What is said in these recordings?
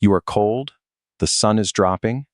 You are cold, the sun is dropping,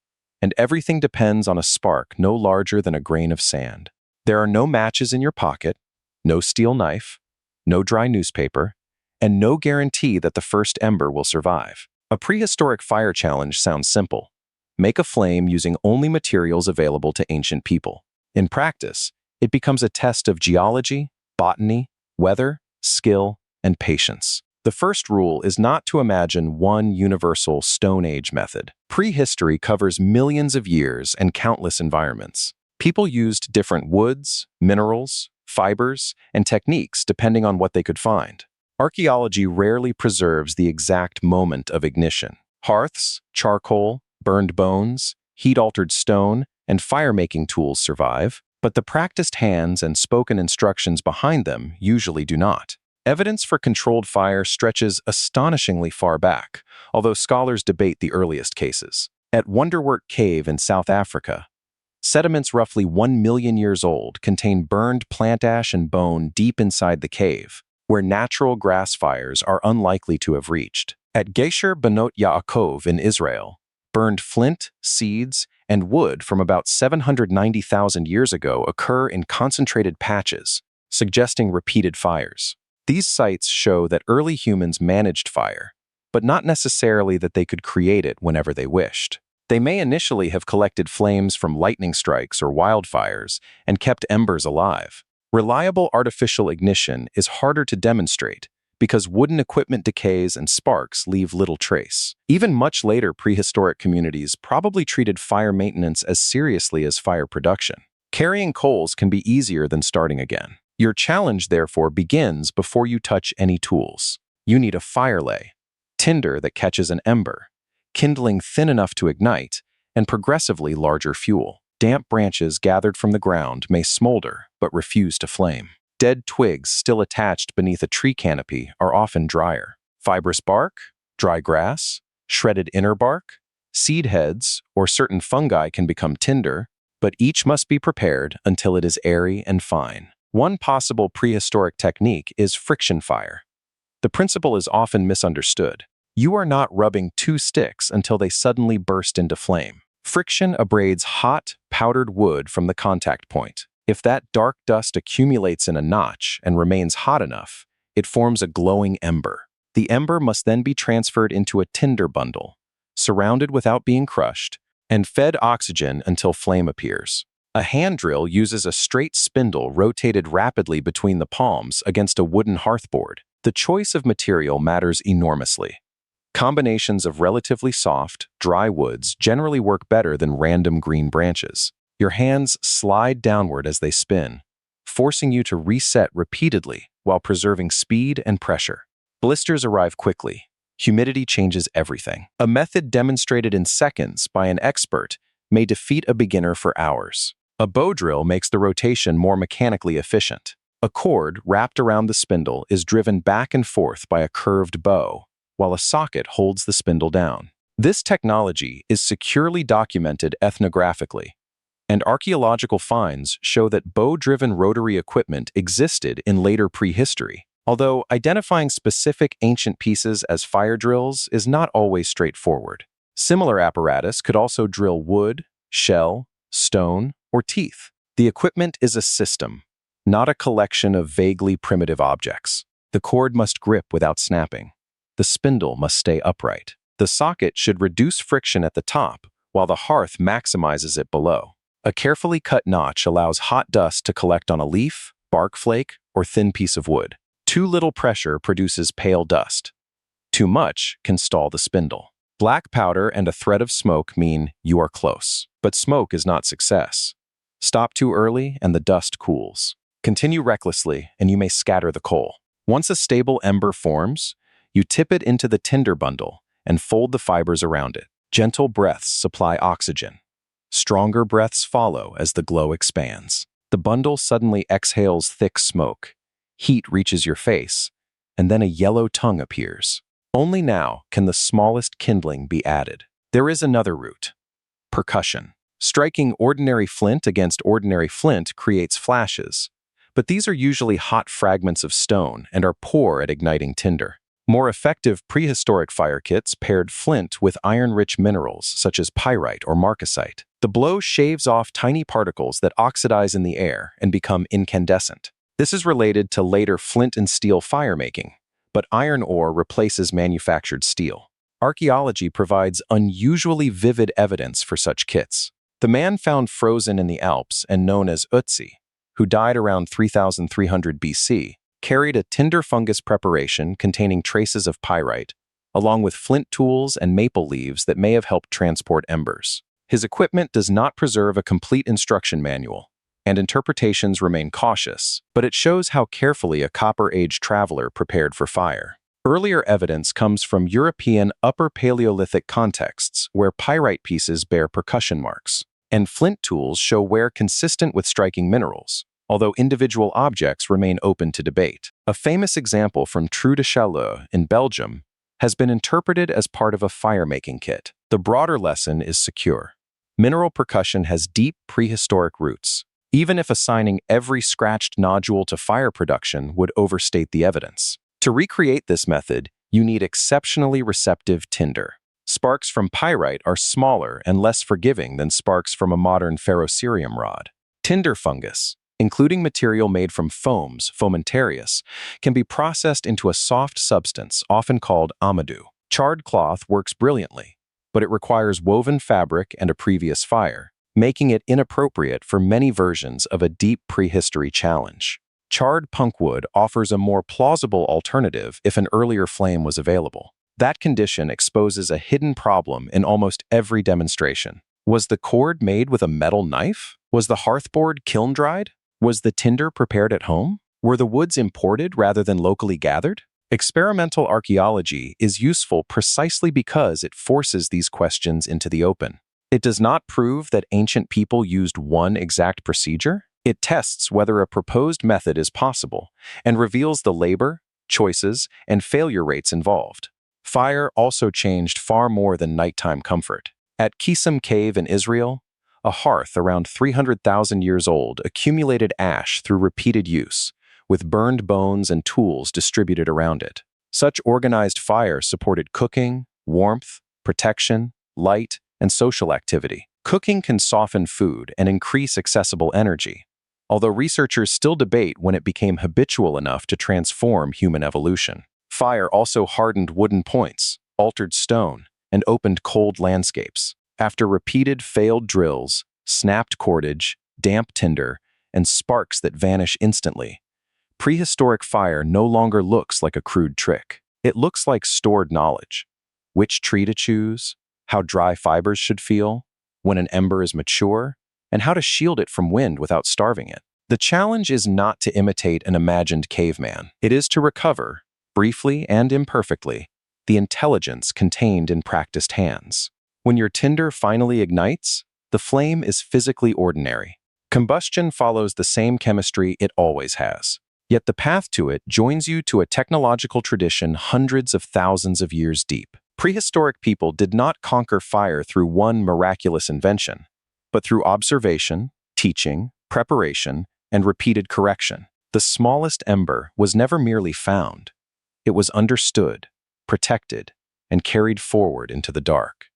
and everything depends on a spark no larger than a grain of sand. There are no matches in your pocket, no steel knife, no dry newspaper, and no guarantee that the first ember will survive. A prehistoric fire challenge sounds simple. Make a flame using only materials available to ancient people. In practice, it becomes a test of geology, botany, weather, skill, and patience. The first rule is not to imagine one universal Stone Age method. Prehistory covers millions of years and countless environments. People used different woods, minerals, fibers, and techniques depending on what they could find. Archaeology rarely preserves the exact moment of ignition. Hearths, charcoal, burned bones, heat-altered stone, and fire-making tools survive, but the practiced hands and spoken instructions behind them usually do not. Evidence for controlled fire stretches astonishingly far back, although scholars debate the earliest cases. At Wonderwork Cave in South Africa, sediments roughly 1 million years old contain burned plant ash and bone deep inside the cave, where natural grass fires are unlikely to have reached. At Gesher Benot Yaakov in Israel, burned flint, seeds, and wood from about 790,000 years ago occur in concentrated patches, suggesting repeated fires. These sites show that early humans managed fire, but not necessarily that they could create it whenever they wished. They may initially have collected flames from lightning strikes or wildfires and kept embers alive. Reliable artificial ignition is harder to demonstrate because wooden equipment decays and sparks leave little trace. Even much later prehistoric communities probably treated fire maintenance as seriously as fire production. Carrying coals can be easier than starting again. Your challenge, therefore, begins before you touch any tools. You need a fire lay, tinder that catches an ember, kindling thin enough to ignite, and progressively larger fuel. Damp branches gathered from the ground may smolder but refuse to flame. Dead twigs still attached beneath a tree canopy are often drier. Fibrous bark, dry grass, shredded inner bark, seed heads, or certain fungi can become tinder, but each must be prepared until it is airy and fine. One possible prehistoric technique is friction fire. The principle is often misunderstood. You are not rubbing two sticks until they suddenly burst into flame. Friction abrades hot, powdered wood from the contact point. If that dark dust accumulates in a notch and remains hot enough, it forms a glowing ember. The ember must then be transferred into a tinder bundle, surrounded without being crushed, and fed oxygen until flame appears. A hand drill uses a straight spindle rotated rapidly between the palms against a wooden hearthboard. The choice of material matters enormously. Combinations of relatively soft, dry woods generally work better than random green branches. Your hands slide downward as they spin, forcing you to reset repeatedly while preserving speed and pressure. Blisters arrive quickly. Humidity changes everything. A method demonstrated in seconds by an expert may defeat a beginner for hours. A bow drill makes the rotation more mechanically efficient. A cord wrapped around the spindle is driven back and forth by a curved bow, while a socket holds the spindle down. This technology is securely documented ethnographically, and archaeological finds show that bow-driven rotary equipment existed in later prehistory, although identifying specific ancient pieces as fire drills is not always straightforward. Similar apparatus could also drill wood, shell, stone, or teeth. The equipment is a system, not a collection of vaguely primitive objects. The cord must grip without snapping. The spindle must stay upright. The socket should reduce friction at the top, while the hearth maximizes it below. A carefully cut notch allows hot dust to collect on a leaf, bark flake, or thin piece of wood. Too little pressure produces pale dust. Too much can stall the spindle. Black powder and a thread of smoke mean you are close. But smoke is not success. Stop too early and the dust cools. Continue recklessly and you may scatter the coal. Once a stable ember forms, you tip it into the tinder bundle and fold the fibers around it. Gentle breaths supply oxygen. Stronger breaths follow as the glow expands. The bundle suddenly exhales thick smoke. Heat reaches your face, and then a yellow tongue appears. Only now can the smallest kindling be added. There is another route. Percussion. Striking ordinary flint against ordinary flint creates flashes, but these are usually hot fragments of stone and are poor at igniting tinder. More effective prehistoric fire kits paired flint with iron-rich minerals such as pyrite or marcasite. The blow shaves off tiny particles that oxidize in the air and become incandescent. This is related to later flint and steel firemaking, but iron ore replaces manufactured steel. Archaeology provides unusually vivid evidence for such kits. The man found frozen in the Alps and known as Ötzi, who died around 3300 BC, carried a tinder fungus preparation containing traces of pyrite, along with flint tools and maple leaves that may have helped transport embers. His equipment does not preserve a complete instruction manual, and interpretations remain cautious, but it shows how carefully a Copper Age traveler prepared for fire. Earlier evidence comes from European Upper Paleolithic contexts where pyrite pieces bear percussion marks, and flint tools show wear consistent with striking minerals, although individual objects remain open to debate. A famous example from Trou de Chaillot in Belgium has been interpreted as part of a firemaking kit. The broader lesson is secure. Mineral percussion has deep prehistoric roots, even if assigning every scratched nodule to fire production would overstate the evidence. To recreate this method, you need exceptionally receptive tinder. Sparks from pyrite are smaller and less forgiving than sparks from a modern ferrocerium rod. Tinder fungus, including material made from foams, fomentarius, can be processed into a soft substance often called amadou. Charred cloth works brilliantly, but it requires woven fabric and a previous fire, making it inappropriate for many versions of a deep prehistory challenge. Charred punkwood offers a more plausible alternative if an earlier flame was available. That condition exposes a hidden problem in almost every demonstration. Was the cord made with a metal knife? Was the hearthboard kiln-dried? Was the tinder prepared at home? Were the woods imported rather than locally gathered? Experimental archaeology is useful precisely because it forces these questions into the open. It does not prove that ancient people used one exact procedure. It tests whether a proposed method is possible and reveals the labor, choices, and failure rates involved. Fire also changed far more than nighttime comfort. At Qesem Cave in Israel, a hearth around 300,000 years old accumulated ash through repeated use, with burned bones and tools distributed around it. Such organized fire supported cooking, warmth, protection, light, and social activity. Cooking can soften food and increase accessible energy, although researchers still debate when it became habitual enough to transform human evolution. Fire also hardened wooden points, altered stone, and opened cold landscapes. After repeated failed drills, snapped cordage, damp tinder, and sparks that vanish instantly, prehistoric fire no longer looks like a crude trick. It looks like stored knowledge. Which tree to choose, how dry fibers should feel, when an ember is mature, and how to shield it from wind without starving it. The challenge is not to imitate an imagined caveman. It is to recover, briefly and imperfectly, the intelligence contained in practiced hands. When your tinder finally ignites, the flame is physically ordinary. Combustion follows the same chemistry it always has. Yet the path to it joins you to a technological tradition hundreds of thousands of years deep. Prehistoric people did not conquer fire through one miraculous invention, but through observation, teaching, preparation, and repeated correction. The smallest ember was never merely found. It was understood, protected, and carried forward into the dark.